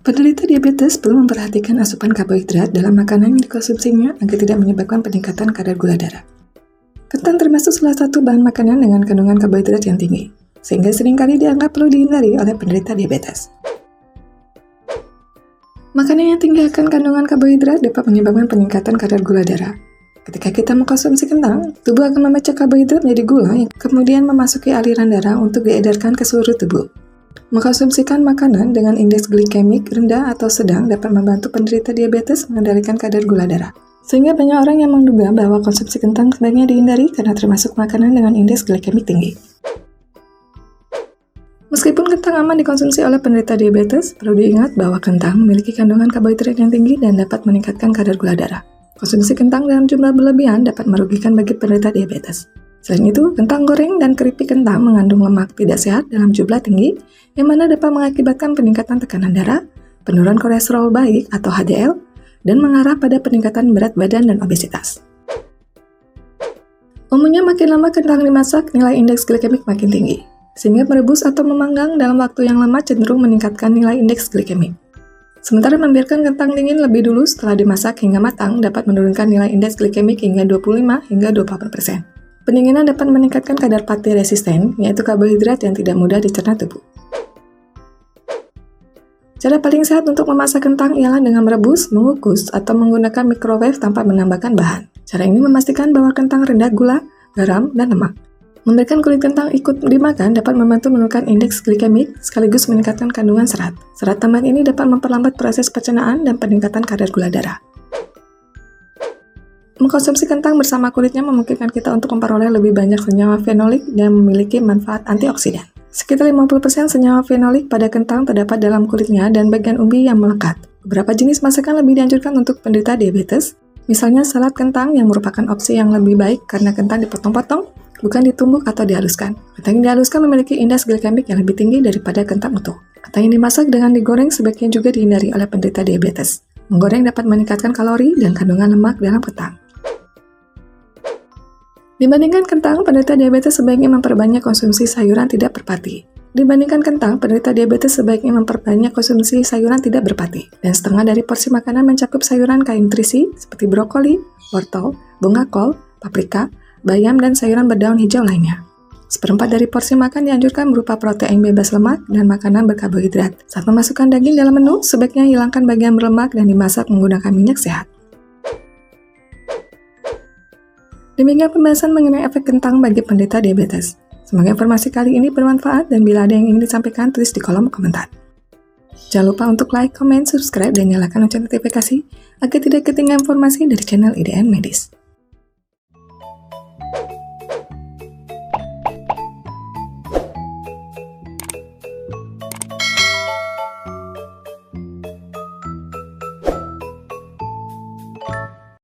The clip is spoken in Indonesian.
Penderita diabetes perlu memperhatikan asupan karbohidrat dalam makanan yang dikonsumsinya agar tidak menyebabkan peningkatan kadar gula darah. Kentang termasuk salah satu bahan makanan dengan kandungan karbohidrat yang tinggi, sehingga seringkali dianggap perlu dihindari oleh penderita diabetes. Makanan yang tinggi akan kandungan karbohidrat dapat menyebabkan peningkatan kadar gula darah. Ketika kita mengkonsumsi kentang, tubuh akan memecah karbohidrat menjadi gula yang kemudian memasuki aliran darah untuk diedarkan ke seluruh tubuh. Mengkonsumsikan makanan dengan indeks glikemik rendah atau sedang dapat membantu penderita diabetes mengendalikan kadar gula darah. Sehingga banyak orang yang menduga bahwa konsumsi kentang sebaiknya dihindari karena termasuk makanan dengan indeks glikemik tinggi. Meskipun kentang aman dikonsumsi oleh penderita diabetes, perlu diingat bahwa kentang memiliki kandungan karbohidrat yang tinggi dan dapat meningkatkan kadar gula darah. Konsumsi kentang dalam jumlah berlebihan dapat merugikan bagi penderita diabetes. Selain itu, kentang goreng dan keripik kentang mengandung lemak tidak sehat dalam jumlah tinggi, yang mana dapat mengakibatkan peningkatan tekanan darah, penurunan kolesterol baik atau HDL, dan mengarah pada peningkatan berat badan dan obesitas. Umumnya makin lama kentang dimasak, nilai indeks glikemik makin tinggi, sehingga merebus atau memanggang dalam waktu yang lama cenderung meningkatkan nilai indeks glikemik. Sementara membiarkan kentang dingin lebih dulu setelah dimasak hingga matang dapat menurunkan nilai indeks glikemik hingga 25 hingga 28%. Pendinginan dapat meningkatkan kadar pati resisten, yaitu karbohidrat yang tidak mudah dicerna tubuh. Cara paling sehat untuk memasak kentang ialah dengan merebus, mengukus, atau menggunakan microwave tanpa menambahkan bahan. Cara ini memastikan bahwa kentang rendah gula, garam, dan lemak. Memberikan kulit kentang ikut dimakan dapat membantu menurunkan indeks glikemik sekaligus meningkatkan kandungan serat. Serat tambahan ini dapat memperlambat proses pencernaan dan peningkatan kadar gula darah. Mengkonsumsi kentang bersama kulitnya memungkinkan kita untuk memperoleh lebih banyak senyawa fenolik dan memiliki manfaat antioksidan. Sekitar 50% senyawa fenolik pada kentang terdapat dalam kulitnya dan bagian umbi yang melekat. Beberapa jenis masakan lebih dianjurkan untuk penderita diabetes, misalnya salad kentang yang merupakan opsi yang lebih baik karena kentang dipotong-potong, bukan ditumbuk atau dihaluskan. Kentang yang dihaluskan memiliki indeks glikemik yang lebih tinggi daripada kentang utuh. Kentang yang dimasak dengan digoreng sebaiknya juga dihindari oleh penderita diabetes. Menggoreng dapat meningkatkan kalori dan kandungan lemak dalam kentang. Dibandingkan kentang, penderita diabetes sebaiknya memperbanyak konsumsi sayuran tidak berpati. Dibandingkan kentang, penderita diabetes sebaiknya memperbanyak konsumsi sayuran tidak berpati. Dan setengah dari porsi makanan mencakup sayuran kaya nutrisi seperti brokoli, wortel, bunga kol, paprika, bayam, dan sayuran berdaun hijau lainnya. Seperempat dari porsi makan dianjurkan berupa protein bebas lemak dan makanan berkarbohidrat. Saat memasukkan daging dalam menu, sebaiknya hilangkan bagian berlemak dan dimasak menggunakan minyak sehat. Demikian pembahasan mengenai efek kentang bagi penderita diabetes. Semoga informasi kali ini bermanfaat dan bila ada yang ingin disampaikan, tulis di kolom komentar. Jangan lupa untuk like, comment, subscribe, dan nyalakan lonceng notifikasi agar tidak ketinggalan informasi dari channel IDN Medis.